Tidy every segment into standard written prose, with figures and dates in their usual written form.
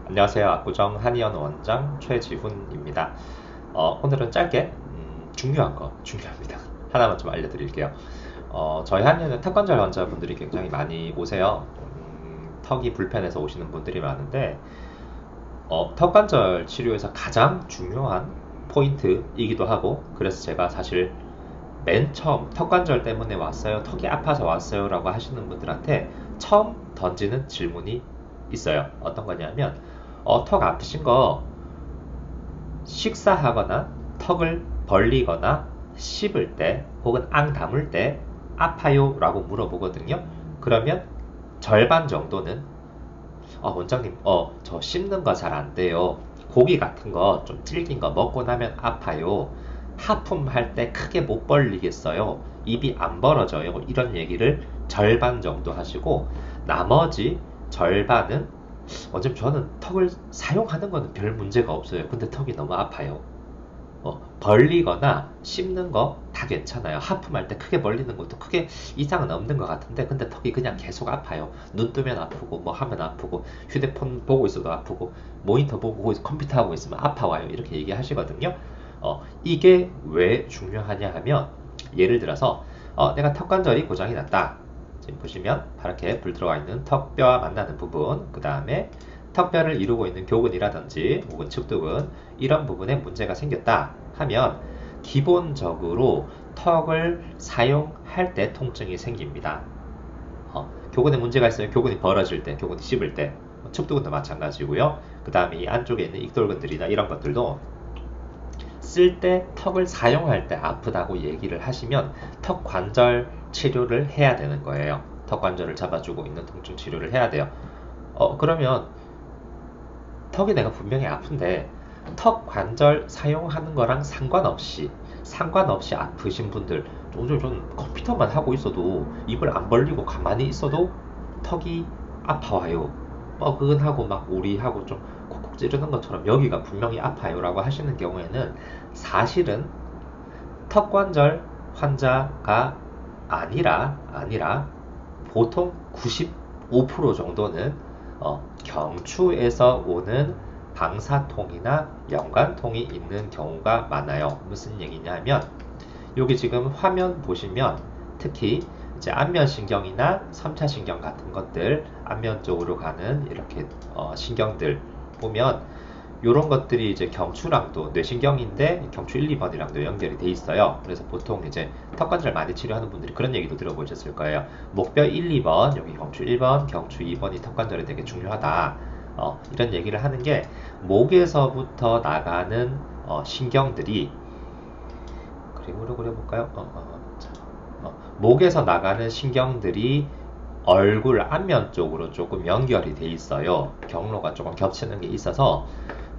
안녕하세요. 압구정 한의원 원장 최지훈입니다. 오늘은 짧게 중요한 거 중요합니다. 하나만 좀 알려드릴게요. 저희 한의원은 턱관절 환자분들이 굉장히 많이 오세요. 턱이 불편해서 오시는 분들이 많은데 턱관절 치료에서 가장 중요한 포인트이기도 하고, 그래서 제가 사실 맨 처음 턱관절 때문에 왔어요, 턱이 아파서 왔어요 라고 하시는 분들한테 처음 던지는 질문이 있어요. 어떤 거냐면 턱 아프신 거 식사하거나 턱을 벌리거나 씹을 때 혹은 앙 다물 때 아파요 라고 물어보거든요. 그러면 절반 정도는 원장님 저 씹는 거 잘 안 돼요, 고기 같은 거 좀 질긴 거 먹고 나면 아파요, 하품할 때 크게 못 벌리겠어요, 입이 안 벌어져요, 이런 얘기를 절반 정도 하시고, 나머지 절반은 원장님 저는 턱을 사용하는 거는 별 문제가 없어요, 근데 턱이 너무 아파요. 벌리거나 씹는 거 다 괜찮아요. 하품할 때 크게 벌리는 것도 크게 이상은 없는 것 같은데, 근데 턱이 그냥 계속 아파요. 눈 뜨면 아프고 뭐 하면 아프고 휴대폰 보고 있어도 아프고 모니터 보고 컴퓨터 하고 있으면 아파와요, 이렇게 얘기하시거든요. 이게 왜 중요하냐 하면, 예를 들어서 내가 턱관절이 고장이 났다. 지금 보시면 파랗게 불 들어가 있는 턱뼈와 만나는 부분, 그 다음에 턱뼈를 이루고 있는 교근이라든지 혹은 측두근, 이런 부분에 문제가 생겼다 하면 기본적으로 턱을 사용할 때 통증이 생깁니다. 교근에 문제가 있어요. 교근이 벌어질 때, 교근이 씹을 때, 측두근도 마찬가지고요. 그 다음에 이 안쪽에 있는 익돌근들이나 이런 것들도 쓸 때, 턱을 사용할 때 아프다고 얘기를 하시면 턱 관절 치료를 해야 되는 거예요. 턱 관절을 잡아주고 있는 통증 치료를 해야 돼요. 그러면 턱이 내가 분명히 아픈데 턱 관절 사용하는 거랑 상관없이 아프신 분들, 오늘 좀 컴퓨터만 하고 있어도 입을 안 벌리고 가만히 있어도 턱이 아파와요, 뻐근하고 막 우리하고 좀 콕콕 찌르는 것처럼 여기가 분명히 아파요 라고 하시는 경우에는 사실은 턱 관절 환자가 아니라 보통 95% 정도는 경추에서 오는 방사통이나 연관통이 있는 경우가 많아요. 무슨 얘기냐면, 여기 지금 화면 보시면 특히 이제 안면신경이나 3차 신경 같은 것들, 안면 쪽으로 가는 이렇게 신경들 보면 이런 것들이 이제 경추랑도 뇌신경인데 경추 1, 2번이랑도 연결이 돼 있어요. 그래서 보통 이제 턱관절 많이 치료하는 분들이 그런 얘기도 들어보셨을 거예요. 목뼈 1, 2번, 여기 경추 1번, 경추 2번이 턱관절에 되게 중요하다. 이런 얘기를 하는 게, 목에서부터 나가는 신경들이, 그림으로 그려볼까요? 목에서 나가는 신경들이 얼굴 안면 쪽으로 조금 연결이 돼 있어요. 경로가 조금 겹치는 게 있어서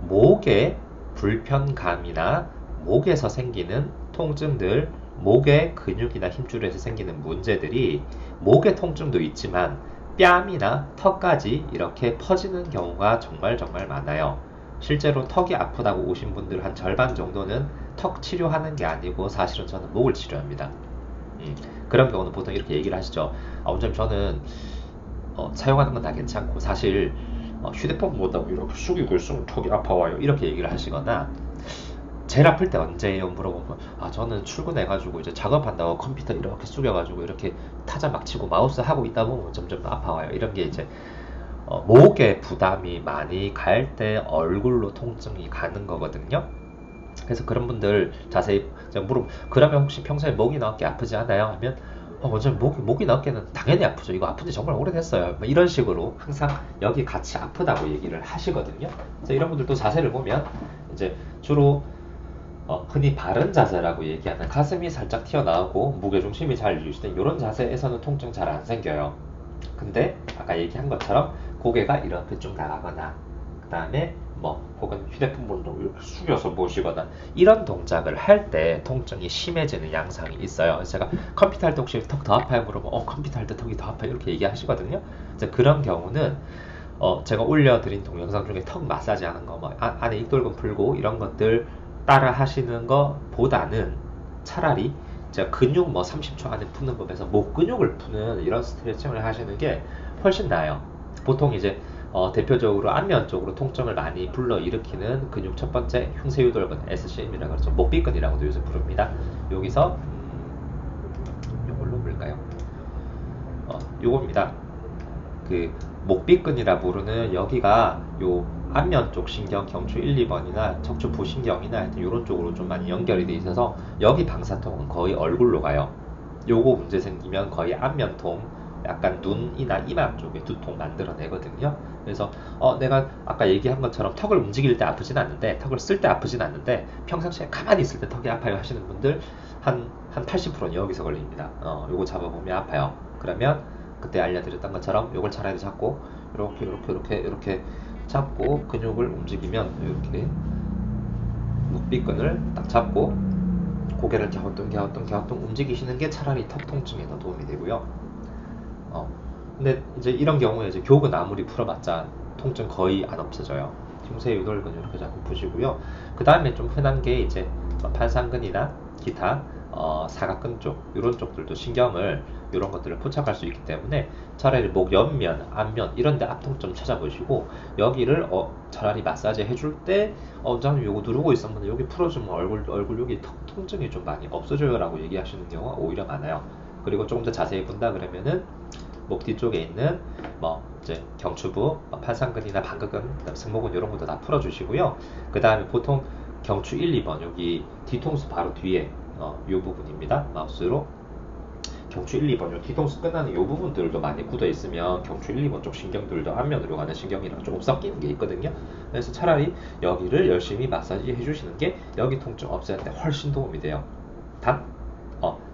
목의 불편감이나 목에서 생기는 통증들, 목의 근육이나 힘줄에서 생기는 문제들이 목의 통증도 있지만 뺨이나 턱까지 이렇게 퍼지는 경우가 정말 정말 많아요. 실제로 턱이 아프다고 오신 분들 한 절반 정도는 턱 치료하는 게 아니고 사실은 저는 목을 치료합니다. 그런 경우는 보통 이렇게 얘기를 하시죠. 원장님 저는 사용하는 건 다 괜찮고 사실 휴대폰 보다고 이렇게 숙이고 있으면 턱이 아파와요, 이렇게 얘기를 하시거나, 제일 아플 때 언제예요 물어보면 저는 출근해가지고 이제 작업한다고 컴퓨터 이렇게 숙여가지고 이렇게 타자 막 치고 마우스 하고 있다 보면 점점 아파와요, 이런 게 이제 목에 부담이 많이 갈 때 얼굴로 통증이 가는 거거든요. 그래서 그런 분들 자세히 그러면 혹시 평소에 목이 나게 아프지 않아요? 하면 먼저 목이 나게는 당연히 아프죠. 이거 아픈 지 정말 오래됐어요. 뭐 이런 식으로 항상 여기 같이 아프다고 얘기를 하시거든요. 그래서 이런 분들도 자세를 보면 이제 주로 흔히 바른 자세라고 얘기하는 가슴이 살짝 튀어나오고 무게중심이 잘 유지된 이런 자세에서는 통증 잘 안 생겨요. 근데 아까 얘기한 것처럼 고개가 이렇게 좀 나가거나, 그 다음에 혹은 휴대폰 번호 이렇게 숙여서 보시거나 이런 동작을 할 때 통증이 심해지는 양상이 있어요. 그래서 제가 컴퓨터 할 때 혹시 턱 더 아파요 물어보면 컴퓨터 할 때 턱이 더 아파요 이렇게 얘기하시거든요. 그래서 그런 경우는 제가 올려드린 동영상 중에 턱 마사지 하는 거, 안에 익돌근 풀고 이런 것들 따라 하시는 것보다는 차라리 제가 근육 30초 안에 푸는 법에서 목 근육을 푸는 이런 스트레칭을 하시는 게 훨씬 나아요. 보통 이제 대표적으로 안면 쪽으로 통증을 많이 불러일으키는 근육 첫 번째 흉쇄유돌근 SCM이라고 그러죠. 목비근이라고도 요새 부릅니다. 여기서 이걸로 볼까요? 요겁니다. 그 목비근이라 부르는 여기가 요 안면 쪽 신경 경추 1, 2번이나 척추 부신경이나 하여튼 이런 쪽으로 좀 많이 연결이 돼 있어서 여기 방사통은 거의 얼굴로 가요. 요거 문제 생기면 거의 안면통, 약간 눈이나 이마 쪽에 두통 만들어내거든요. 그래서 내가 아까 얘기한 것처럼 턱을 움직일 때 아프진 않는데, 턱을 쓸 때 아프진 않는데 평상시에 가만히 있을 때 턱이 아파요 하시는 분들 한 80%는 여기서 걸립니다. 요거 잡아보면 아파요. 그러면 그때 알려드렸던 것처럼 요걸 차라리 잡고 이렇게 잡고 근육을 움직이면 이렇게 목비근을 딱 잡고 고개를 갸우뚱 움직이시는 게 차라리 턱 통증에 더 도움이 되고요. 근데 이제 이런 경우에 이제 교근 아무리 풀어봤자 통증 거의 안 없어져요. 흉쇄유돌근 이렇게 자꾸 푸시고요. 그 다음에 좀 흔한 게 이제 판상근이나 기타 사각근 쪽 이런 쪽들도 신경을 이런 것들을 포착할 수 있기 때문에 차라리 목 옆면, 앞면 이런 데 앞통점 찾아보시고 여기를 차라리 마사지 해줄 때 원장님 요거 누르고 있었는데 여기 풀어주면 얼굴 여기 턱 통증이 좀 많이 없어져요 라고 얘기하시는 경우가 오히려 많아요. 그리고 조금 더 자세히 본다 그러면은 목 뒤쪽에 있는 이제 경추부, 판상근이나 방극근, 승모근 이런 것도 다 풀어주시고요. 그 다음에 보통 경추 1, 2번 여기 뒤통수 바로 뒤에 이 부분입니다. 마우스로 경추 1, 2번 요 뒤통수 끝나는 이 부분들도 많이 굳어 있으면 경추 1, 2번 쪽 신경들도 안면으로 가는 신경이랑 조금 섞이는 게 있거든요. 그래서 차라리 여기를 열심히 마사지 해주시는 게 여기 통증 없애는 데 훨씬 도움이 돼요. 단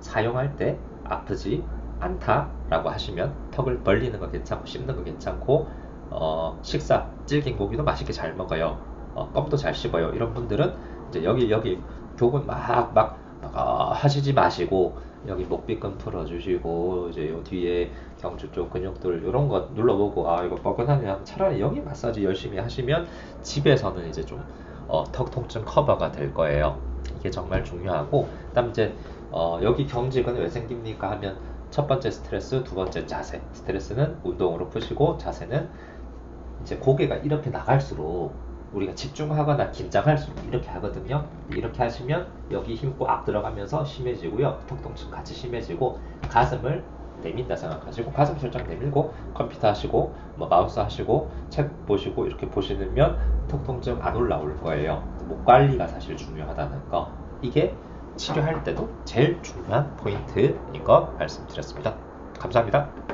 사용할 때 아프지 않다라고 하시면 턱을 벌리는 거 괜찮고 씹는 거 괜찮고 식사 질긴 고기도 맛있게 잘 먹어요. 껌도 잘 씹어요. 이런 분들은 이제 여기 교근 막 하시지 마시고 여기 목비근 풀어주시고 이제 요 뒤에 경추 쪽 근육들 이런 거 눌러보고 이거 뻐근하냐 차라리 여기 마사지 열심히 하시면 집에서는 이제 좀 턱 통증 커버가 될 거예요. 이게 정말 중요하고 그다음 이제 여기 경직은 왜 생깁니까 하면 첫 번째 스트레스, 두 번째 자세. 스트레스는 운동으로 푸시고 자세는 이제 고개가 이렇게 나갈수록 우리가 집중하거나 긴장할수록 이렇게 하거든요. 이렇게 하시면 여기 힘 꽉 들어가면서 심해지고요. 턱 통증 같이 심해지고 가슴을 내민다 생각하시고 가슴 살짝 내밀고 컴퓨터 하시고 마우스 하시고 책 보시고 이렇게 보시면 턱 통증 안 올라올 거예요. 목 관리가 사실 중요하다는 거. 이게 치료할 때도 제일 중요한 포인트인 거 말씀드렸습니다. 감사합니다.